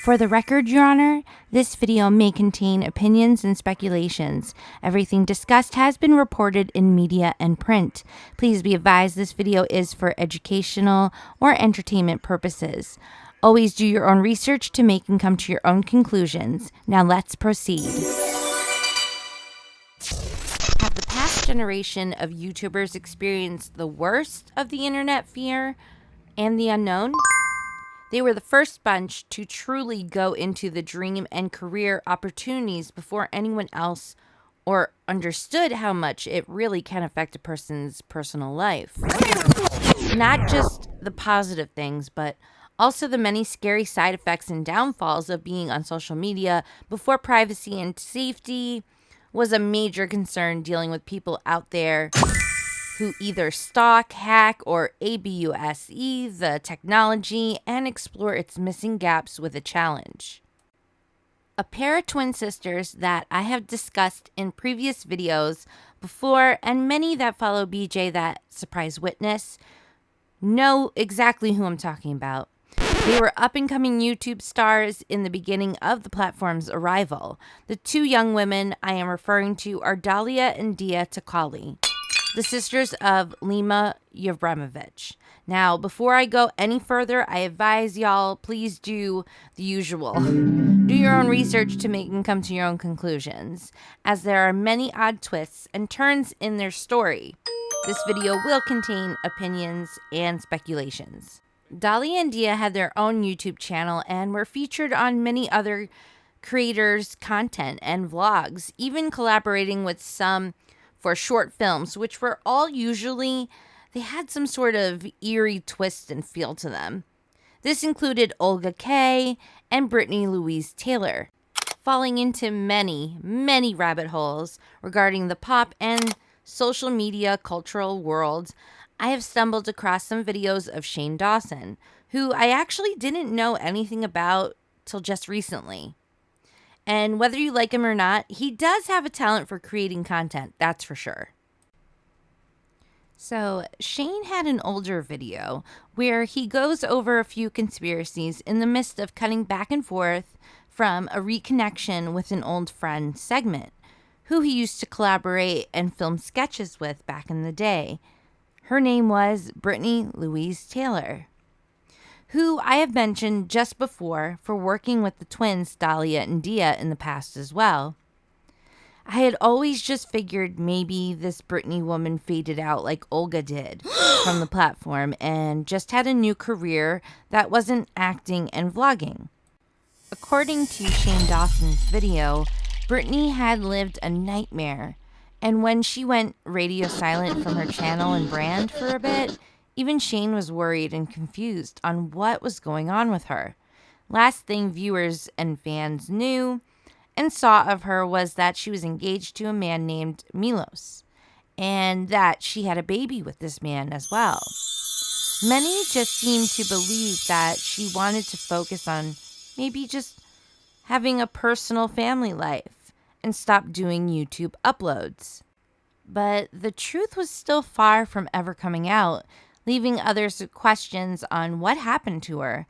For the record, Your Honor, this video may contain opinions and speculations. Everything discussed has been reported in media and print. Please be advised this video is for educational or entertainment purposes. Always do your own research to make and come to your own conclusions. Now let's proceed. Have the past generation of YouTubers experienced the worst of the internet fear and the unknown? They were the first bunch to truly go into the dream and career opportunities before anyone else or understood how much it really can affect a person's personal life. Not just the positive things, but also the many scary side effects and downfalls of being on social media before privacy and safety was a major concern dealing with people out there who either stalk, hack, or abuse the technology and explore its missing gaps with a challenge. A pair of twin sisters that I have discussed in previous videos before, and many that follow BJ that surprise witness, know exactly who I'm talking about. They were up-and-coming YouTube stars in the beginning of the platform's arrival. The two young women I am referring to are Dahlia and Dia, the sisters of Lima Yevremovich. Now, before I go any further, I advise y'all, please do the usual. Do your own research to make and come to your own conclusions, as there are many odd twists and turns in their story. This video will contain opinions and speculations. Dahlia and Dia had their own YouTube channel and were featured on many other creators' content and vlogs, even collaborating with some for short films, which were all usually, they had some sort of eerie twist and feel to them. This included Olga K. and Brittani Louise Taylor, falling into many, many rabbit holes regarding the pop and social media cultural world. I have stumbled across some videos of Shane Dawson, who I actually didn't know anything about till just recently. And whether you like him or not, he does have a talent for creating content, that's for sure. So, Shane had an older video where he goes over a few conspiracies in the midst of cutting back and forth from a reconnection with an old friend segment, who he used to collaborate and film sketches with back in the day. Her name was Brittani Louise Taylor, who I have mentioned just before for working with the twins Dahlia and Dia in the past as well. I had always just figured maybe this Brittani woman faded out like Olga did from the platform and just had a new career that wasn't acting and vlogging. According to Shane Dawson's video, Brittani had lived a nightmare, and when she went radio silent from her channel and brand for a bit, even Shane was worried and confused on what was going on with her. Last thing viewers and fans knew and saw of her was that she was engaged to a man named Milos, and that she had a baby with this man as well. Many just seemed to believe that she wanted to focus on maybe just having a personal family life and stop doing YouTube uploads. But the truth was still far from ever coming out, leaving others with questions on what happened to her.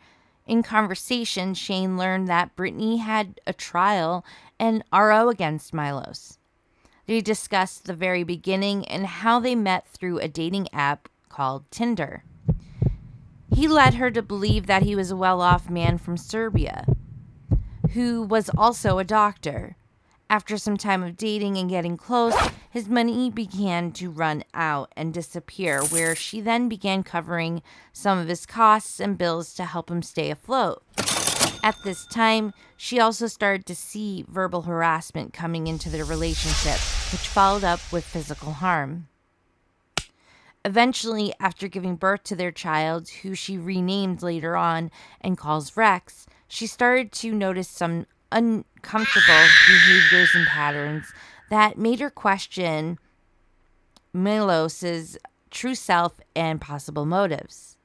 In conversation, Shane learned that Brittani had a trial and RO against Milos. They discussed the very beginning and how they met through a dating app called Tinder. He led her to believe that he was a well-off man from Serbia, who was also a doctor. After some time of dating and getting close, his money began to run out and disappear, where she then began covering some of his costs and bills to help him stay afloat. At this time, she also started to see verbal harassment coming into their relationship, which followed up with physical harm. Eventually, after giving birth to their child, who she renamed later on and calls Rex, she started to notice some uncomfortable behaviors and patterns that made her question Milos's true self and possible motives.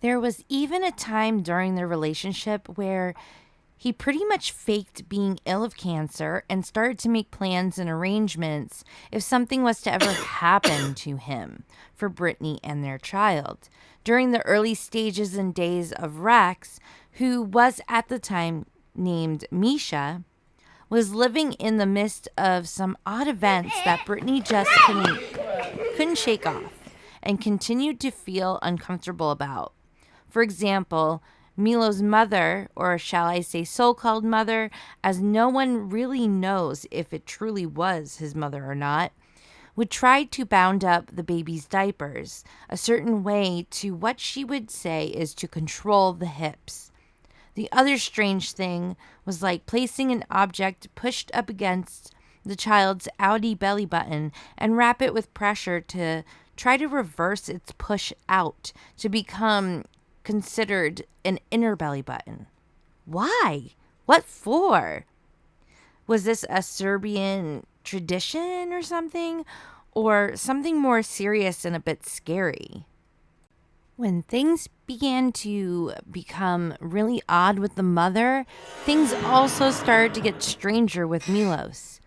There was even a time during their relationship where he pretty much faked being ill of cancer and started to make plans and arrangements if something was to ever happen to him for Brittani and their child. During the early stages and days of Rex, who was at the time named Misha, was living in the midst of some odd events that Brittani just couldn't shake off and continued to feel uncomfortable about. For example, Milo's mother, or shall I say so-called mother, as no one really knows if it truly was his mother or not, would try to bound up the baby's diapers a certain way to what she would say is to control the hips. The other strange thing was like placing an object pushed up against the child's outie belly button and wrap it with pressure to try to reverse its push out to become considered an inner belly button. Why? What for? Was this a Serbian tradition or something? Or something more serious and a bit scary? When things began to become really odd with the mother, things also started to get stranger with Milos.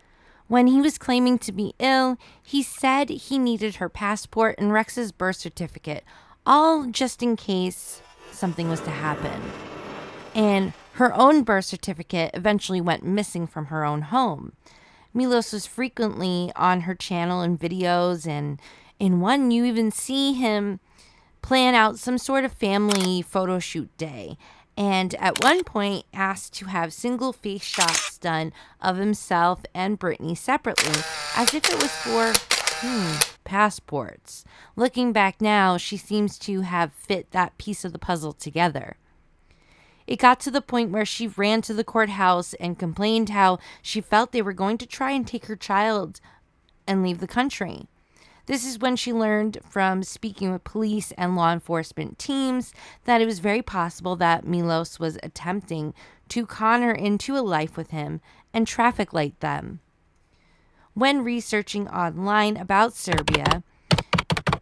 When he was claiming to be ill, he said he needed her passport and Rex's birth certificate, all just in case something was to happen. And her own birth certificate eventually went missing from her own home. Milos was frequently on her channel in videos, and in one you even see him plan out some sort of family photo shoot day, and at one point asked to have single face shots done of himself and Brittani separately, as if it was for passports. Looking back now, she seems to have fit that piece of the puzzle together. It got to the point where she ran to the courthouse and complained how she felt they were going to try and take her child and leave the country. This is when she learned from speaking with police and law enforcement teams that it was very possible that Milos was attempting to con her into a life with him and traffic light them. When researching online about Serbia,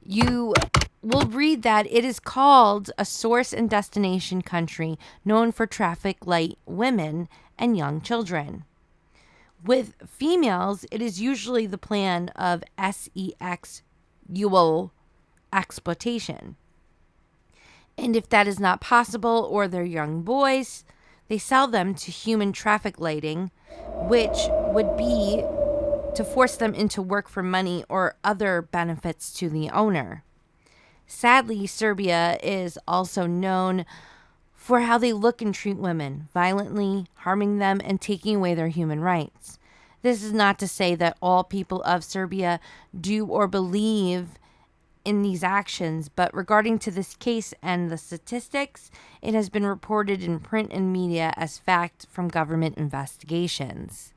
you will read that it is called a source and destination country known for traffic light women and young children. With females, it is usually the plan of sexual exploitation. And if that is not possible, or they're young boys, they sell them to human traffic lighting, which would be to force them into work for money or other benefits to the owner. Sadly, Serbia is also known for how they look and treat women, violently harming them and taking away their human rights. This is not to say that all people of Serbia do or believe in these actions, but regarding to this case and the statistics, it has been reported in print and media as fact from government investigations.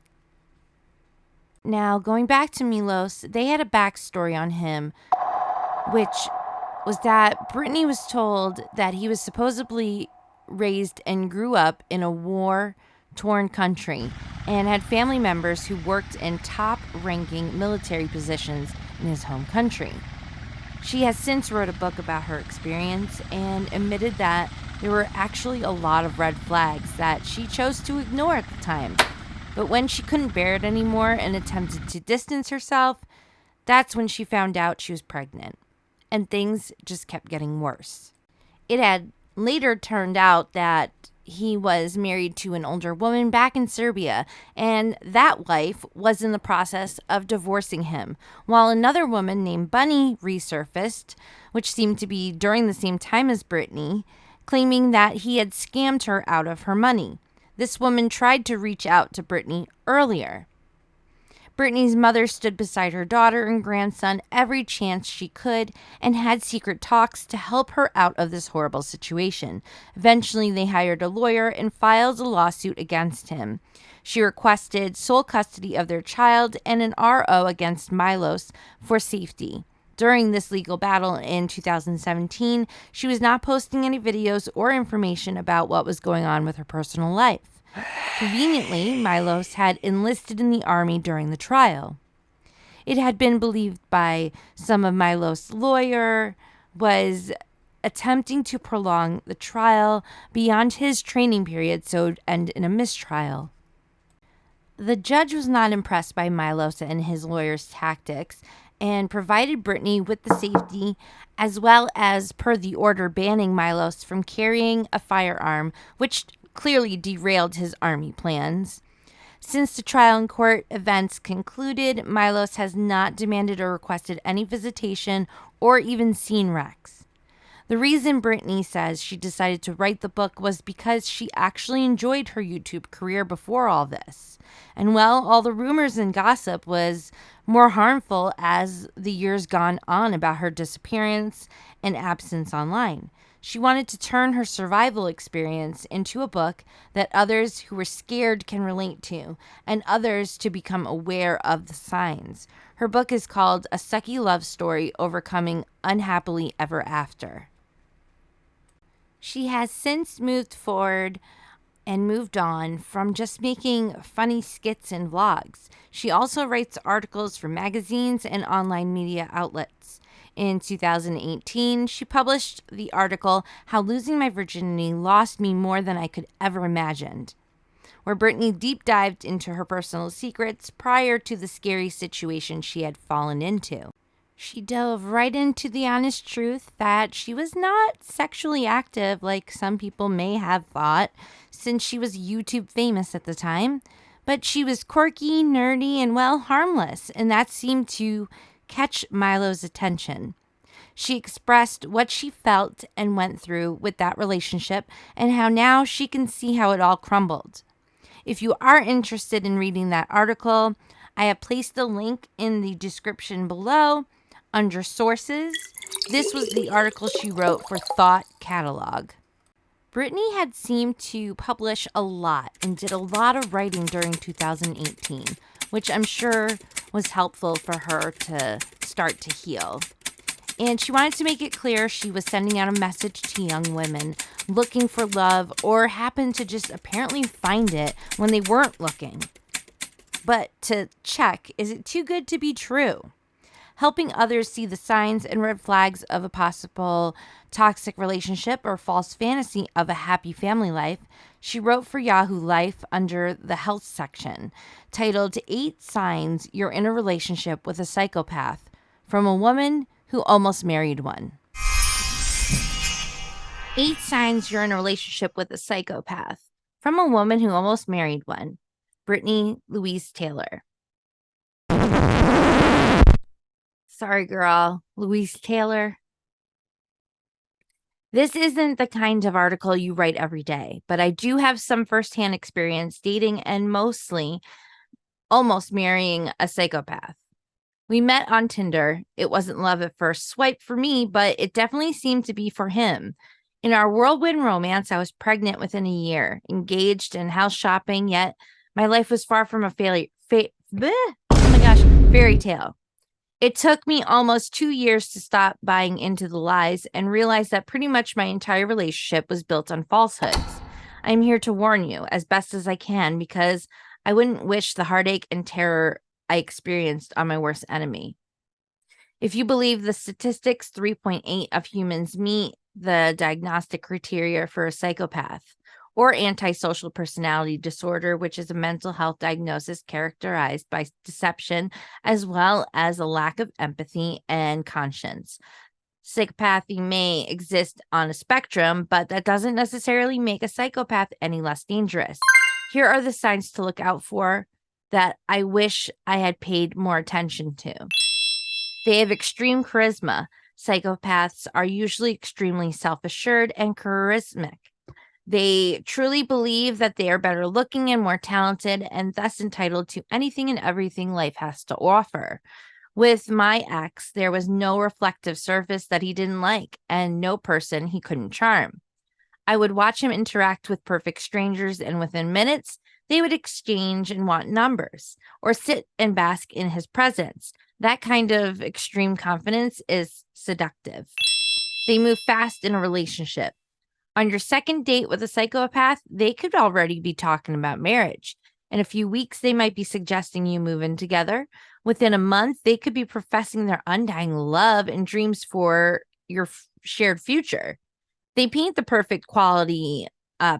Now, going back to Milos, they had a backstory on him, which was that Brittani was told that he was supposedly raised and grew up in a war-torn country and had family members who worked in top-ranking military positions in his home country. She has since wrote a book about her experience and admitted that there were actually a lot of red flags that she chose to ignore at the time. But when she couldn't bear it anymore and attempted to distance herself, that's when she found out she was pregnant. And things just kept getting worse. It had later turned out that he was married to an older woman back in Serbia, and that wife was in the process of divorcing him, while another woman named Bunny resurfaced, which seemed to be during the same time as Brittani, claiming that he had scammed her out of her money. This woman tried to reach out to Brittani earlier. Brittani's mother stood beside her daughter and grandson every chance she could and had secret talks to help her out of this horrible situation. Eventually, they hired a lawyer and filed a lawsuit against him. She requested sole custody of their child and an RO against Milos for safety. During this legal battle in 2017, she was not posting any videos or information about what was going on with her personal life. Conveniently, Milos had enlisted in the army during the trial. It had been believed by some of Milos' lawyer was attempting to prolong the trial beyond his training period so it would end in a mistrial. The judge was not impressed by Milos and his lawyer's tactics and provided Brittani with the safety, as well as per the order banning Milos from carrying a firearm, which clearly derailed his army plans. Since the trial and court events concluded, Milos has not demanded or requested any visitation or even seen Rex. The reason Brittani says she decided to write the book was because she actually enjoyed her YouTube career before all this. And well, all the rumors and gossip was more harmful as the years gone on about her disappearance and absence online. She wanted to turn her survival experience into a book that others who were scared can relate to, and others to become aware of the signs. Her book is called A Sucky Love Story Overcoming Unhappily Ever After. She has since moved forward and moved on from just making funny skits and vlogs. She also writes articles for magazines and online media outlets. In 2018, she published the article, How Losing My Virginity Lost Me More Than I Could Ever Imagined, where Brittani deep dived into her personal secrets prior to the scary situation she had fallen into. She dove right into the honest truth that she was not sexually active like some people may have thought, since she was YouTube famous at the time, but she was quirky, nerdy, and well, harmless, and that seemed to catch Milo's attention. She expressed what she felt and went through with that relationship and how now she can see how it all crumbled. If you are interested in reading that article, I have placed the link in the description below under sources. This was the article she wrote for Thought Catalog. Brittani had seemed to publish a lot and did a lot of writing during 2018, which I'm sure was helpful for her to start to heal. And she wanted to make it clear she was sending out a message to young women looking for love or happened to just apparently find it when they weren't looking. But to check, is it too good to be true? Helping others see the signs and red flags of a possible toxic relationship or false fantasy of a happy family life, she wrote for Yahoo Life under the health section, titled 8 Signs You're in a Relationship with a Psychopath, from a woman who almost married one. 8 Signs You're in a Relationship with a Psychopath, from a woman who almost married one. Brittani Louise Taylor. Sorry, girl. Louise Taylor. This isn't the kind of article you write every day, but I do have some firsthand experience dating and mostly almost marrying a psychopath. We met on Tinder. It wasn't love at first swipe for me, but it definitely seemed to be for him. In our whirlwind romance, I was pregnant within a year, engaged and house shopping, yet my life was far from a fairy tale. It took me almost 2 years to stop buying into the lies and realize that pretty much my entire relationship was built on falsehoods. I'm here to warn you as best as I can because I wouldn't wish the heartache and terror I experienced on my worst enemy. If you believe the statistics, 3.8 of humans meet the diagnostic criteria for a psychopath or antisocial personality disorder, which is a mental health diagnosis characterized by deception as well as a lack of empathy and conscience. Psychopathy may exist on a spectrum, but that doesn't necessarily make a psychopath any less dangerous. Here are the signs to look out for that I wish I had paid more attention to. They have extreme charisma. Psychopaths are usually extremely self-assured and charismatic. They truly believe that they are better looking and more talented and thus entitled to anything and everything life has to offer. With my ex, there was no reflective surface that he didn't like and no person he couldn't charm. I would watch him interact with perfect strangers, and within minutes, they would exchange and want numbers or sit and bask in his presence. That kind of extreme confidence is seductive. They move fast in a relationship. On your second date with a psychopath, they could already be talking about marriage. In a few weeks, they might be suggesting you move in together. Within a month, they could be professing their undying love and dreams for your shared future. They paint the perfect quality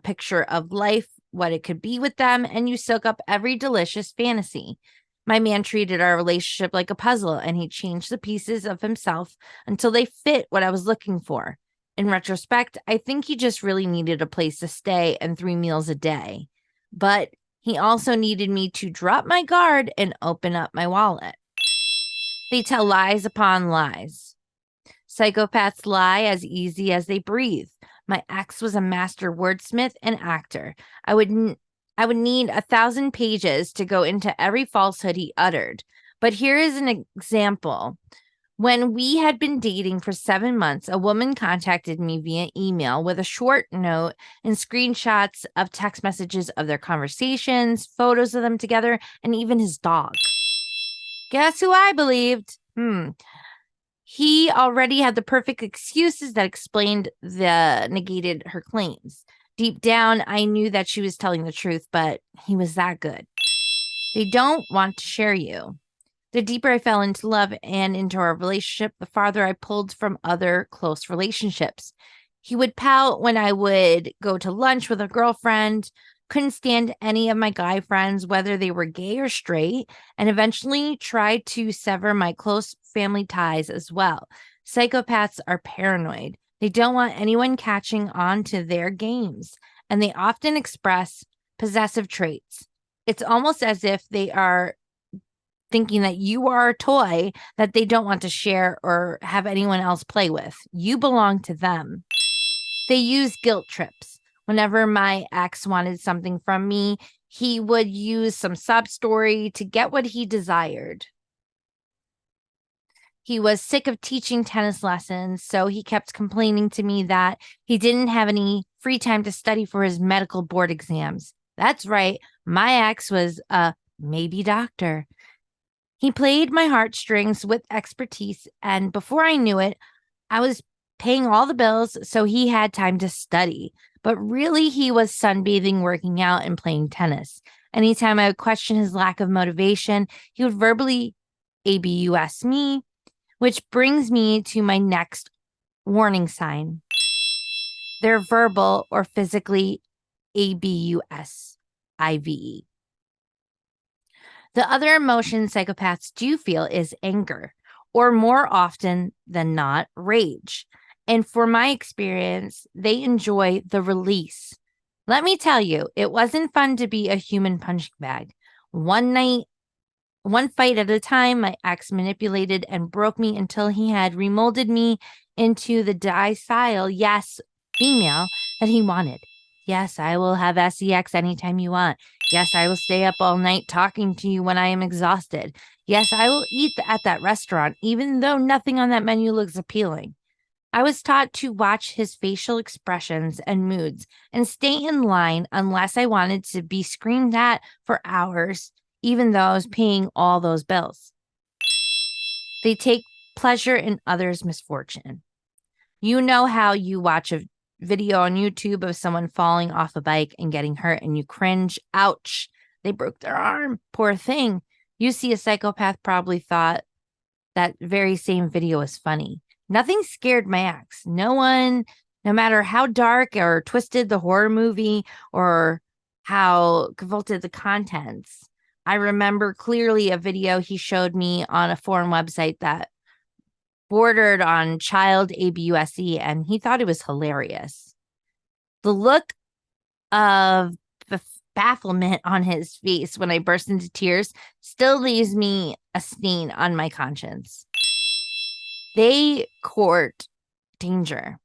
picture of life, what it could be with them, and you soak up every delicious fantasy. My man treated our relationship like a puzzle, and he changed the pieces of himself until they fit what I was looking for. In retrospect, I think he just really needed a place to stay and 3 meals a day. But he also needed me to drop my guard and open up my wallet. They tell lies upon lies. Psychopaths lie as easy as they breathe. My ex was a master wordsmith and actor. I would need 1,000 pages to go into every falsehood he uttered. But here is an example. When we had been dating for 7 months, a woman contacted me via email with a short note and screenshots of text messages of their conversations, photos of them together, and even his dog. Guess who I believed? He already had the perfect excuses that negated her claims. Deep down, I knew that she was telling the truth, but he was that good. They don't want to share you. The deeper I fell into love and into our relationship, the farther I pulled from other close relationships. He would pout when I would go to lunch with a girlfriend, couldn't stand any of my guy friends, whether they were gay or straight, and eventually tried to sever my close family ties as well. Psychopaths are paranoid. They don't want anyone catching on to their games, and they often express possessive traits. It's almost as if they are thinking that you are a toy that they don't want to share or have anyone else play with. You belong to them. They use guilt trips. Whenever my ex wanted something from me, he would use some sob story to get what he desired. He was sick of teaching tennis lessons, so he kept complaining to me that he didn't have any free time to study for his medical board exams. That's right, my ex was a maybe doctor. He played my heartstrings with expertise, and before I knew it, I was paying all the bills, so he had time to study. But really, he was sunbathing, working out, and playing tennis. Anytime I would question his lack of motivation, he would verbally abuse me, which brings me to my next warning sign. They're verbal or physically abusive. The other emotion psychopaths do feel is anger, or more often than not, rage. And for my experience, they enjoy the release. Let me tell you, it wasn't fun to be a human punching bag. One fight at a time, my ex manipulated and broke me until he had remolded me into the docile, yes, female that he wanted. Yes, I will have sex anytime you want. Yes, I will stay up all night talking to you when I am exhausted. Yes, I will eat at that restaurant, even though nothing on that menu looks appealing. I was taught to watch his facial expressions and moods and stay in line unless I wanted to be screamed at for hours, even though I was paying all those bills. They take pleasure in others' misfortune. You know how you watch a video on YouTube of someone falling off a bike and getting hurt and you cringe, ouch, they broke their arm, poor thing. You see, a psychopath probably thought that very same video was funny. Nothing scared my ex. No one, no matter how dark or twisted the horror movie or how convoluted the contents. I remember clearly a video he showed me on a foreign website that bordered on child abuse, and he thought it was hilarious. The look of bafflement on his face when I burst into tears still leaves me a stain on my conscience. They court danger.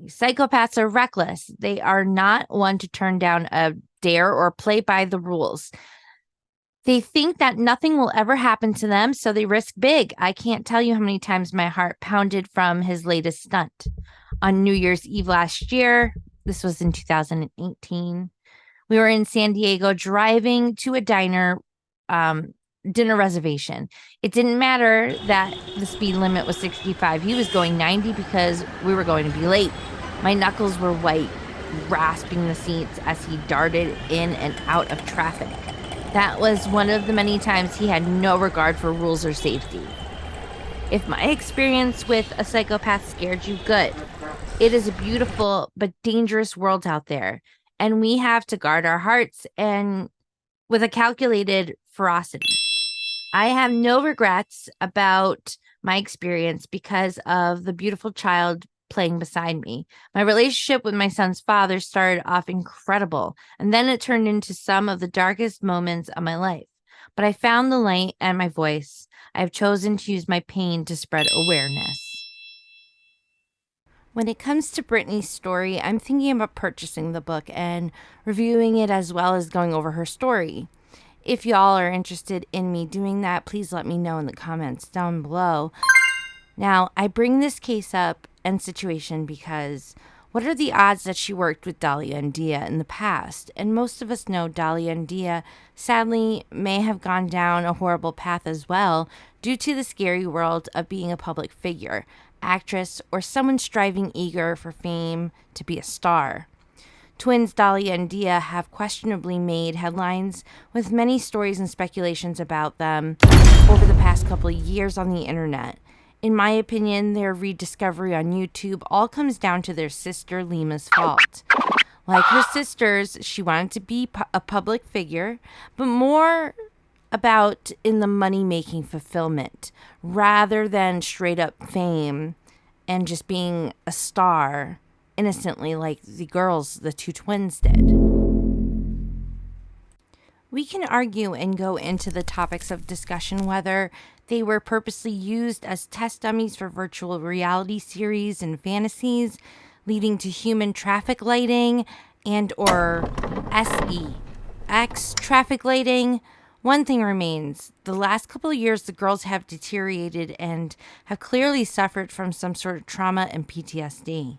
Psychopaths are reckless. They are not one to turn down a dare or play by the rules. They think that nothing will ever happen to them, so they risk big. I can't tell you how many times my heart pounded from his latest stunt. On New Year's Eve last year, this was in 2018, we were in San Diego driving to a dinner reservation. It didn't matter that the speed limit was 65. He was going 90 because we were going to be late. My knuckles were white, grasping the seats as he darted in and out of traffic. That was one of the many times he had no regard for rules or safety. If my experience with a psychopath scared you, good. It is a beautiful but dangerous world out there, and we have to guard our hearts and with a calculated ferocity. I have no regrets about my experience because of the beautiful child playing beside me. My relationship with my son's father started off incredible, and then it turned into some of the darkest moments of my life. But I found the light and my voice. I have chosen to use my pain to spread awareness. When it comes to Brittani's story, I'm thinking about purchasing the book and reviewing it as well as going over her story. If y'all are interested in me doing that, please let me know in the comments down below. Now, I bring this case up and situation because what are the odds that she worked with Dahlia and Dia in the past? And most of us know Dahlia and Dia sadly may have gone down a horrible path as well due to the scary world of being a public figure, actress, or someone striving eager for fame to be a star. Twins Dahlia and Dia have questionably made headlines with many stories and speculations about them over the past couple of years on the internet. In my opinion, their rediscovery on YouTube all comes down to their sister Lima's fault. Like her sisters, she wanted to be a public figure, but more about in the money-making fulfillment rather than straight up fame and just being a star innocently like the two twins did. We can argue and go into the topics of discussion whether they were purposely used as test dummies for virtual reality series and fantasies, leading to human traffic lighting and or sex traffic lighting. One thing remains. The last couple of years, the girls have deteriorated and have clearly suffered from some sort of trauma and PTSD.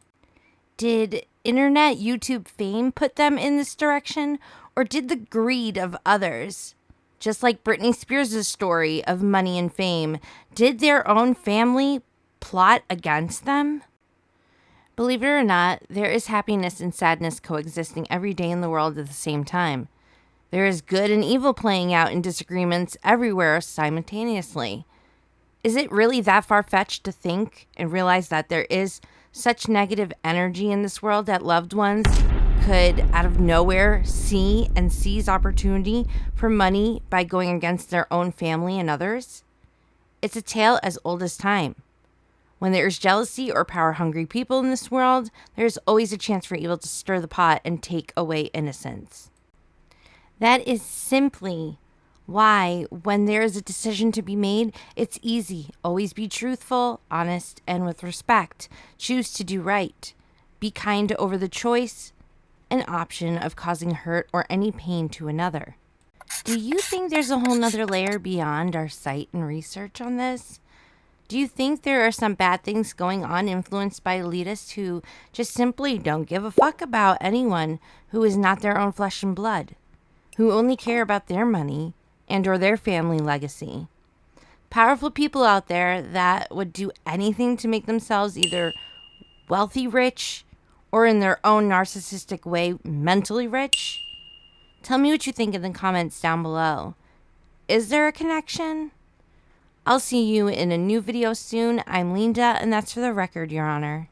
Did internet YouTube fame put them in this direction, or did the greed of others, just like Britney Spears' story of money and fame, did their own family plot against them? Believe it or not, there is happiness and sadness coexisting every day in the world at the same time. There is good and evil playing out in disagreements everywhere simultaneously. Is it really that far-fetched to think and realize that there is such negative energy in this world that loved ones could, out of nowhere, see and seize opportunity for money by going against their own family and others? It's a tale as old as time. When there is jealousy or power-hungry people in this world, there is always a chance for evil to stir the pot and take away innocence. That is simply why, when there is a decision to be made, it's easy. Always be truthful, honest, and with respect. Choose to do right. Be kind over the choice and option of causing hurt or any pain to another. Do you think there's a whole nother layer beyond our sight and research on this? Do you think there are some bad things going on influenced by elitists who just simply don't give a fuck about anyone who is not their own flesh and blood, who only care about their money and or their family legacy? Powerful people out there that would do anything to make themselves either wealthy rich or in their own narcissistic way mentally rich? Tell me what you think in the comments down below. Is there a connection? I'll see you in a new video soon. I'm Leenda, and that's for the record, Your Honor.